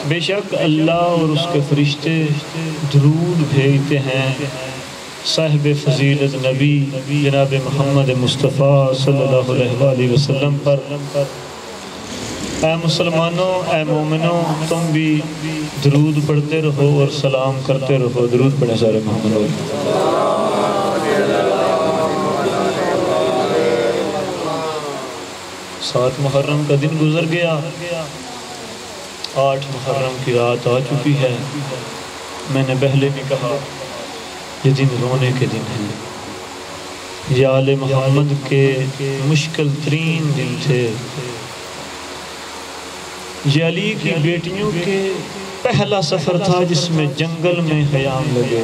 بے شک اللہ اور اس کے فرشتے درود بھیجتے ہیں صاحب فضیلت نبی جناب محمد مصطفیٰ صلی اللہ علیہ وآلہ وسلم پر۔ اے مسلمانوں، اے مومنوں، تم بھی درود پڑھتے رہو اور سلام کرتے رہو۔ درود پڑھیں سارے محمد۔ 7 محرم کا دن گزر گیا، 8 محرم کی رات آ چکی ہے۔ میں نے پہلے بھی کہا یہ دن رونے کے دن ہیں، یہ آل محمد کے مشکل ترین دن تھے، یہ علی کی بیٹیوں کے پہلا سفر تھا جس میں جنگل میں خیام لگے،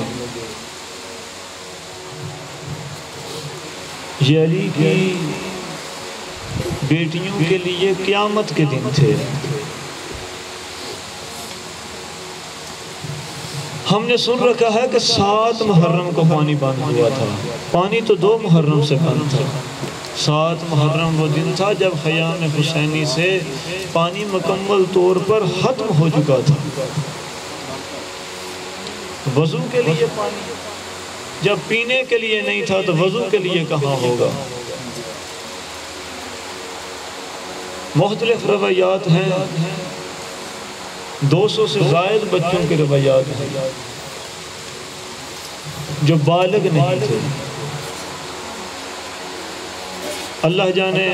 یہ علی کی بیٹیوں کے لیے قیامت کے دن تھے۔ ہم نے سن رکھا ہے کہ 7 محرم کو پانی بند ہوا تھا، پانی تو 2 محرم سے بند تھا۔ 7 محرم وہ دن تھا جب خیام حسینی سے پانی مکمل طور پر ختم ہو چکا تھا۔ وضو کے لیے پانی جب پینے کے لیے نہیں تھا تو وضو کے لیے کہاں ہوگا؟ مختلف روایات ہیں، 200 سے زائد بچوں کے روایات ہیں جو بالغ نہیں تھے۔ اللہ جانے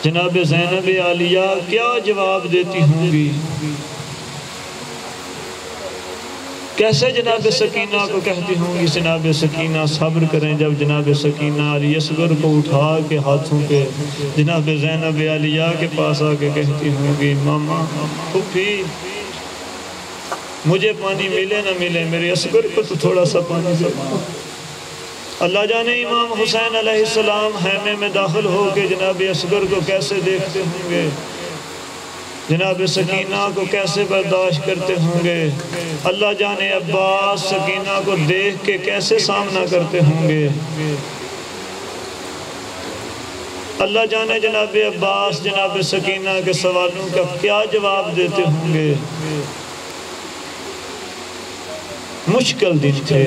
جناب زینب عالیہ کیا جواب دیتی ہوں گی، کیسے جناب سکینہ کو کہتی ہوں گی جناب سکینہ صبر کریں، جب جناب سکینہ علی اصغر کو اٹھا کے ہاتھوں پہ جناب زینب عالیہ کے پاس آ کے کہتی ہوں گی ماما پھوپھی مجھے پانی ملے نہ ملے میرے اصغر کو تو تھوڑا سا پانی دے۔ اللہ جانے امام حسین علیہ السلام خیمے میں داخل ہو کے جناب اصغر کو کیسے دیکھتے ہوں گے، جناب سکینہ کو کیسے برداشت کرتے ہوں گے، اللہ جانے عباس سکینہ کو دیکھ کے کیسے سامنا کرتے ہوں گے، اللہ جانے جناب عباس جناب سکینہ کے سوالوں کا کیا جواب دیتے ہوں گے۔ مشکل دن تھے،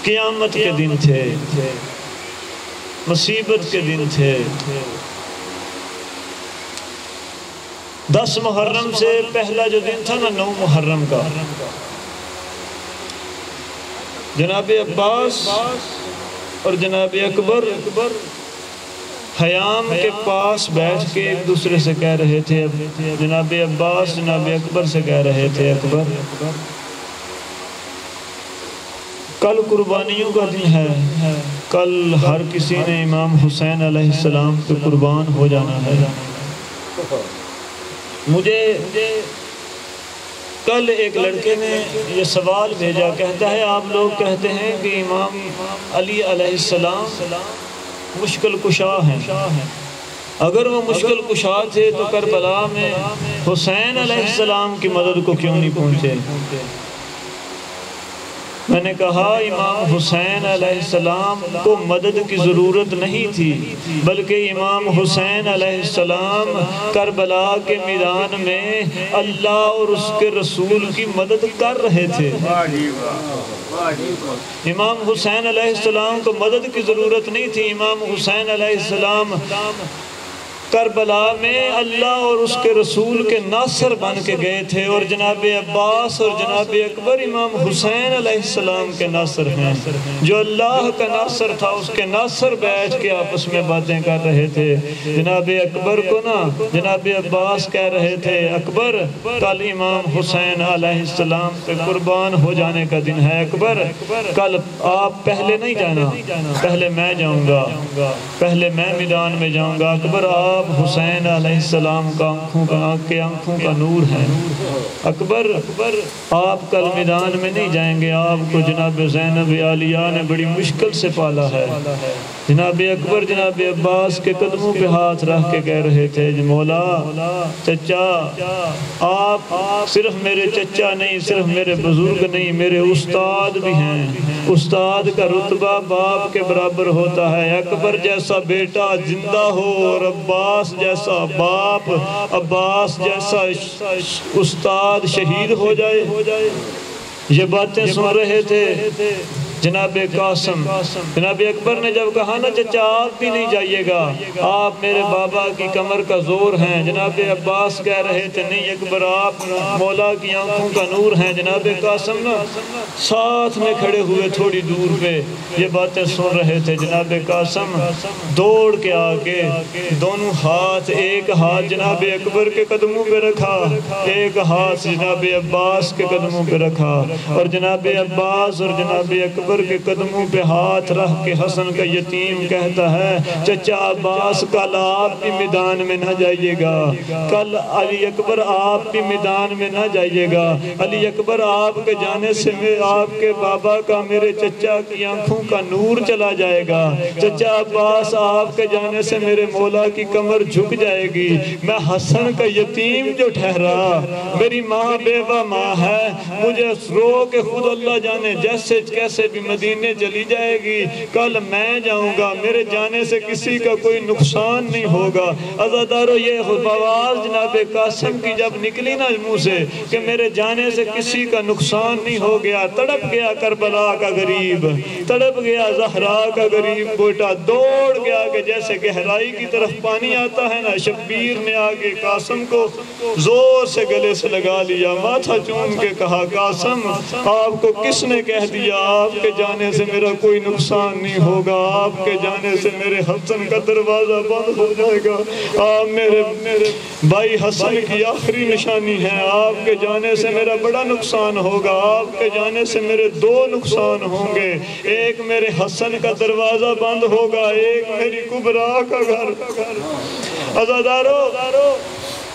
قیامت کے دن تھے، مصیبت کے دن تھے۔ 10 محرم سے پہلا جو دن تھا نا 9 محرم کا، جناب عباس اور جناب اکبر خیام کے پاس بیٹھ کے ایک دوسرے سے کہہ رہے تھے، جناب عباس جناب اکبر سے کہہ رہے تھے اکبر کل قربانیوں کا دن ہے، کل ہر کسی نے امام حسین علیہ السلام پہ قربان ہو جانا ہے۔ مجھے کل ایک لڑکے نے یہ سوال بھیجا، کہتا ہے آپ لوگ کہتے ہیں کہ امام علی علیہ السلام مشکل کشا ہیں، اگر وہ مشکل کشا تھے تو کربلا میں حسین علیہ السلام کی مدد کو کیوں نہیں پہنچے؟ میں نے کہا امام حسین علیہ السلام کو مدد کی ضرورت نہیں تھی، بلکہ امام حسین علیہ السلام کربلا کے میدان میں اللہ اور اس کے رسول کی مدد کر رہے تھے۔ امام حسین علیہ السلام کو مدد کی ضرورت نہیں تھی، امام حسین علیہ السلام کربلا میں اللہ اور اس کے رسول کے ناصر بن کے گئے تھے، اور جناب عباس اور جناب اکبر امام حسین علیہ السلام کے ناصر ہیں۔ جو اللہ کا ناصر تھا اس کے ناصر بیٹھ کے آپس میں باتیں کر رہے تھے۔ جناب اکبر کو نا جناب عباس کہہ رہے تھے اکبر کل امام حسین علیہ السلام پہ قربان ہو جانے کا دن ہے، اکبر کل آپ پہلے نہیں جانا، پہلے میں جاؤں گا، پہلے میں میدان میں جاؤں گا، اکبر آپ آپ حسین علیہ السلام کا آنکھوں کا نور ہیں۔ اکبر آپ کل میدان میں نہیں جائیں گے، آپ کو جناب زینب عالیہ نے بڑی مشکل سے پالا ہے۔ جناب اکبر جناب عباس کے قدموں پہ ہاتھ رکھ کے کہہ رہے تھے مولا چچا آپ صرف میرے چچا نہیں، صرف میرے بزرگ نہیں، میرے استاد بھی ہیں۔ استاد کا رتبہ باپ کے برابر ہوتا ہے۔ اکبر جیسا بیٹا زندہ ہو اور عباس جیسا باپ، عباس جیسا استاد شہید ہو جائے۔ یہ باتیں سن رہے تھے جناب قاسم۔ جناب اکبر نے جب کہا نا چچا آپ بھی نہیں جائیے گا، آپ میرے بابا کی کمر کا زور ہیں۔ جناب عباس کہہ رہے تھے نہیں اکبر آپ مولا کی آنکھوں کا نور ہیں۔ جناب قاسم نا ساتھ میں کھڑے ہوئے تھوڑی دور پہ یہ باتیں سن رہے تھے۔ جناب قاسم دوڑ کے آ کے دونوں ہاتھ، ایک ہاتھ جناب اکبر کے قدموں پہ رکھا، ایک ہاتھ جناب عباس کے قدموں پہ رکھا، اور جناب عباس اور جناب اکبر کے قدموں پہ ہاتھ رکھ کے حسن کا یتیم کہتا ہے چچا عباس کل آپ بھی میدان میں نہ جائیے گا، کل علی اکبر آپ بھی میدان میں نہ جائیے گا، علی اکبر آپ کے جانے سے آپ کے بابا کا میرے چچا کی آنکھوں کا نور چلا جائے گا، چچا عباس آپ کے جانے سے میرے مولا کی کمر جھک جائے گی، میں حسن کا یتیم جو ٹھہرا، میری ماں بیوہ ماں ہے، مجھے رو کے خود اللہ جانے جیسے کیسے بھی مدینے چلی جائے گی، کل میں جاؤں گا، میرے جانے سے کسی کا کوئی نقصان نہیں ہوگا۔ عزادارو یہ بواز جناب قاسم کی جب نکلی نا منہ سے کہ میرے جانے سے کسی کا نقصان نہیں ہو گیا، تڑپ گیا کربلا کا غریب، تڑپ گیا زہرا کا غریب بیٹا، دوڑ گیا کہ جیسے گہرائی کی طرف پانی آتا ہے نا، شبیر نے آگے قاسم کو زور سے گلے سے لگا لیا، ماتھا چوم کے کہا قاسم آپ کو کس نے کہہ دیا آپ کے جانے سے میرا کوئی نقصان نہیں ہوگا، آپ کے جانے سے میرے حسن کا دروازہ بند ہو جائے گا، آپ میرے بھائی حسن کی آخری نشانی ہے، آپ کے جانے سے میرا بڑا نقصان ہوگا، آپ کے جانے سے میرے دو نقصان ہوں گے، ایک میرے حسن کا دروازہ بند ہوگا، ایک میری کبرا کا گھر۔ عزادارو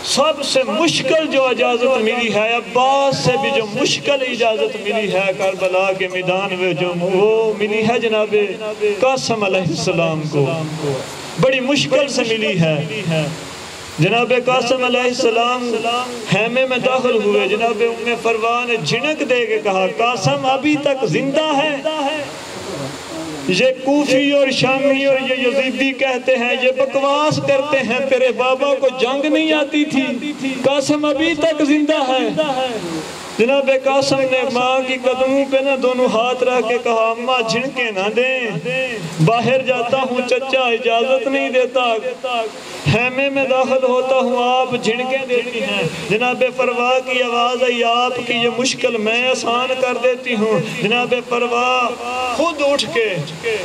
سب سے مشکل جو اجازت ملی ہے عباس سے بھی جو مشکل اجازت ملی ہے کربلا کے میدان میں جو وہ ملی ہے جناب قاسم علیہ السلام کو، بڑی مشکل سے ملی ہے۔ جناب قاسم علیہ السلام خیمے میں داخل ہوئے، جناب ام فروا نے جھنک دے کے کہا قاسم ابھی تک زندہ ہے؟ یہ کوفی اور شامی اور یہ یزیدی کہتے ہیں، یہ بکواس کرتے ہیں، تیرے بابا کو جنگ نہیں آتی تھی، قاسم ابھی تک زندہ ہے۔ جناب قاسم نے ماں کی قدموں پہ نہ دونوں ہاتھ رکھ کے کہا اماں جھنکے نہ دیں، باہر جاتا ہوں چچا اجازت نہیں دیتا، خیمے میں داخل ہوتا ہوں آپ جھنکیں دیتی ہیں۔ جناب فروا کی آواز ہے آپ کی یہ مشکل میں آسان کر دیتی ہوں۔ جناب فروا خود اٹھ کے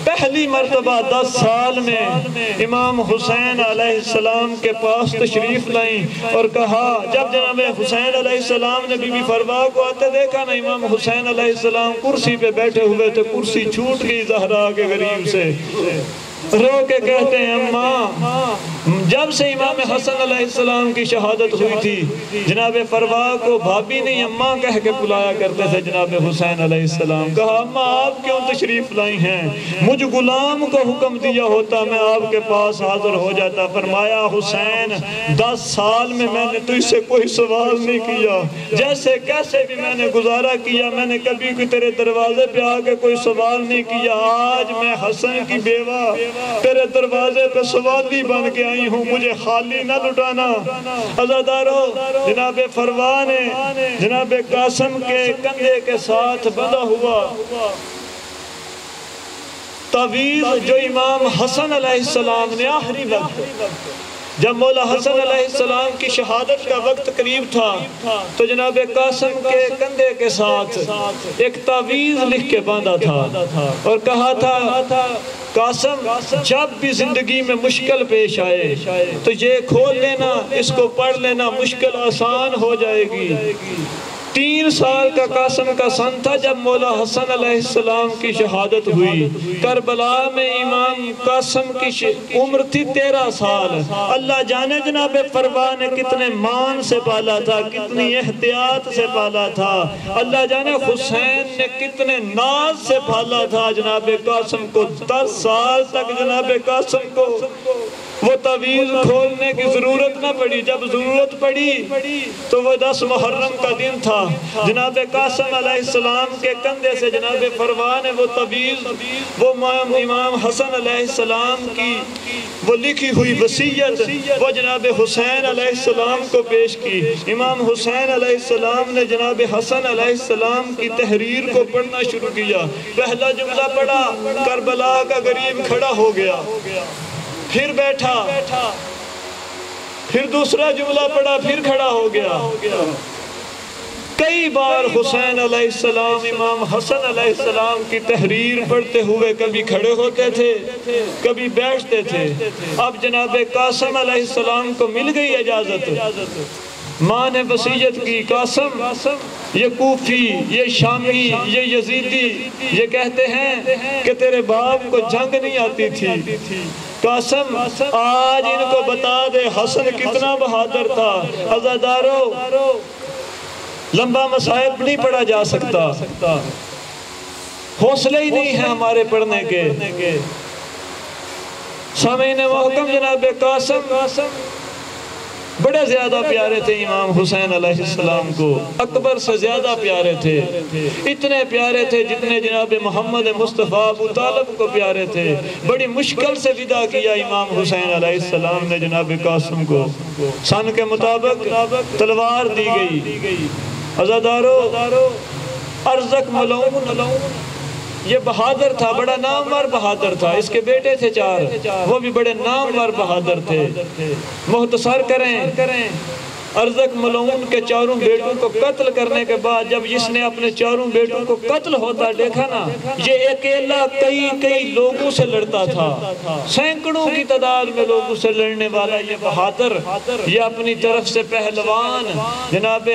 پہلی مرتبہ 10 سال میں امام حسین علیہ السلام کے پاس تشریف لائیں اور کہا، جب جناب حسین علیہ السلام نے بی بی فروا کو آتے دیکھا نا، امام حسین علیہ السلام کرسی پہ بیٹھے ہوئے تھے، کرسی چھوٹ گئی زہرا کے غریب سے، رو کے کہتے ہیں اماں جب سے امام حسن علیہ السلام کی شہادت ہوئی تھی جناب فروا کو بھابی نہیں اماں کہہ کے بلایا کرتے تھے جناب حسین علیہ السلام، کہا اماں آپ کیوں تشریف لائی ہیں؟ مجھ غلام کو حکم دیا ہوتا میں آپ کے پاس حاضر ہو جاتا۔ فرمایا حسین 10 سال میں نے تجھ سے کوئی سوال نہیں کیا، جیسے کیسے بھی میں نے گزارا کیا، میں نے کبھی کوئی تیرے دروازے پہ آ کے کوئی سوال نہیں کیا، آج میں حسن کی بیوہ تیرے دروازے پہ سوالی بن کے آئی ہوں، مجھے خالی نہ لٹانا۔ عزادارو جناب فروا نے جناب قاسم کے کندھے کے ساتھ بندھا ہوا تعویذ جو امام حسن علیہ السلام نے آخری وقت جب مولا حسن علیہ السلام کی شہادت کا وقت قریب تھا تو جناب قاسم کے کندھے کے ساتھ ایک تعویذ لکھ کے باندھا تھا اور کہا تھا قاسم جب بھی زندگی میں مشکل پیش آئے تو یہ کھول لینا، اس کو پڑھ لینا، مشکل آسان ہو جائے گی۔ 3 سال کا قاسم کا سن تھا جب مولا حسن علیہ السلام کی شہادت ہوئی۔ کربلا میں امام قاسم کی عمر تھی 13 سال۔ اللہ جانے جناب پروان نے کتنے مان سے پالا تھا، کتنی احتیاط سے پالا تھا۔ اللہ جانے حسین نے کتنے ناز سے پالا تھا جناب قاسم کو۔ 10 سال تک جناب قاسم کو وہ تعویذ کھولنے کی ضرورت نہ پڑی۔ جب ضرورت پڑی تو وہ 10 محرم کا دن تھا۔ جناب قاسم علیہ السلام کے کندھے سے جناب پروان نے وہ تعویذ، وہ امام حسن علیہ السلام کی وہ لکھی ہوئی وصیت وہ جناب حسین علیہ السلام کو پیش کی۔ امام حسین علیہ السلام نے جناب حسن علیہ السلام کی تحریر کو پڑھنا شروع کیا۔ پہلا جملہ پڑھا، کربلا کا غریب کھڑا ہو گیا، پھر بیٹھا، پھر دوسرا جملہ پڑھا، پھر کھڑا ہو گیا۔ کئی بار حسین علیہ السلام امام حسن علیہ السلام کی تحریر پڑھتے ہوئے کبھی کھڑے ہوتے تھے، کبھی بیٹھتے تھے۔ اب جناب قاسم علیہ السلام کو مل گئی اجازت۔ ماں نے وصیت کی، قاسم یہ کوفی، یہ شامی، یہ یزیدی یہ کہتے ہیں کہ تیرے باپ کو جنگ نہیں آتی تھی۔ قاسم آج ان کو بتا دے حسن کتنا بہادر تھا۔ عزادارو لمبا مصائب نہیں پڑھا جا سکتا، حوصلے ہی نہیں ہیں ہمارے پڑھنے کے۔ سامعین محکم جناب قاسم بڑے زیادہ پیارے تھے امام حسین علیہ السلام کو، اکبر سے زیادہ پیارے تھے، اتنے پیارے تھے جتنے جناب محمد مصطفیٰ ابو طالب کو پیارے تھے۔ بڑی مشکل سے ودا کیا امام حسین علیہ السلام نے جناب قاسم کو۔ سن کے مطابق تلوار دی گئی۔ عزادارو ارزق ملعون یہ بہادر تھا، بڑا نامور بہادر تھا۔ اس کے بیٹے تھے 4، وہ بھی بڑے نامور بہادر تھے۔ مختصر کریں، ارزق ملعون کے 4 بیٹوں کو قتل کرنے کے بعد جب اس نے اپنے 4 بیٹوں کو قتل ہوتا دیکھا نا، یہ اکیلا کئی لوگوں سے لڑتا تھا، سینکڑوں کی تعداد میں لوگوں سے لڑنے والا یہ بہادر، یہ اپنی طرف سے پہلوان جناب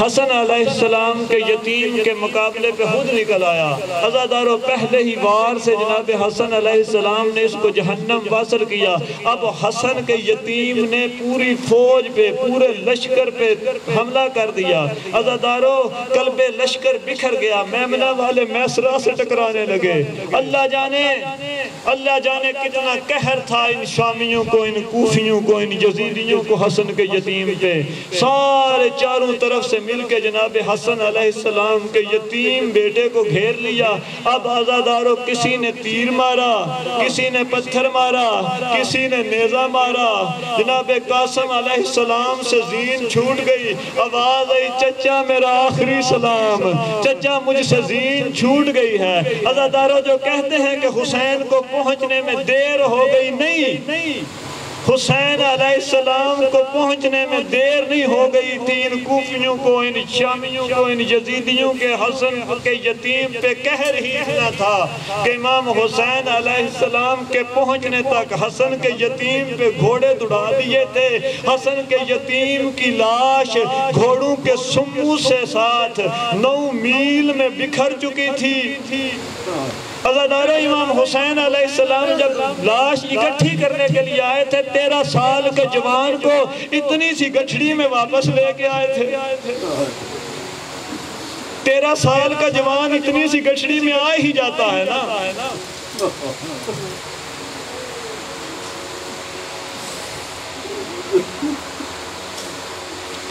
حسن علیہ السلام کے یتیم کے مقابلے پہ خود نکل آیا۔ عزادارو پہلے ہی وار سے جناب حسن علیہ السلام نے اس کو جہنم واصل کیا۔ اب حسن کے یتیم نے پوری فوج پہ، پورے لشکر پہ حملہ کر دیا۔ عزادارو قلب لشکر بکھر گیا، میمنہ والے میسرہ سے ٹکرانے لگے۔ اللہ جانے کتنا قہر تھا ان شامیوں کو، ان کوفیوں کو، ان یزیدیوں کو حسن کے یتیم پہ۔ سارے 4 طرف سے مل کے جناب حسن علیہ السلام کے یتیم بیٹے کو گھیر لیا۔ اب عزادارو کسی نے تیر مارا، کسی نے پتھر مارا، کسی نے نیزہ مارا۔ جناب قاسم علیہ السلام سے زین چھوٹ گئی، آواز آئی چچا میرا آخری سلام، چچا مجھ سے زین چھوٹ گئی ہے۔ عزادارو جو کہتے ہیں کہ حسین کو پہنچنے میں دیر ہو گئی، نہیں، حسین علیہ السلام کو پہنچنے میں دیر نہیں ہو گئی تھی۔ ان کوفیوں کو، ان شامیوں کو، ان یزیدیوں کے حسن کے یتیم پہ قہر ہی اتنا تھا کہ امام حسین علیہ السلام کے پہنچنے تک حسن کے یتیم پہ گھوڑے دوڑا دیے تھے۔ حسن کے یتیم کی لاش گھوڑوں کے سمو سے ساتھ 9 میل میں بکھر چکی تھی۔ عزادارو امام حسین علیہ السلام جب لاش اکٹھی کرنے کے لیے آئے تھے، 13 سال کے جوان کو اتنی سی گٹھڑی میں واپس لے کے آئے تھے۔ 13 سال کا جوان اتنی سی گٹھڑی میں آ ہی جاتا ہے نا۔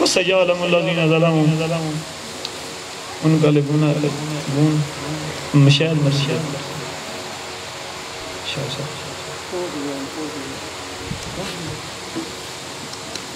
وَسَيَعْلَمُ الَّذِينَ ظَلَمُوا مُنْقَلِبُونَ مشاہد مرشد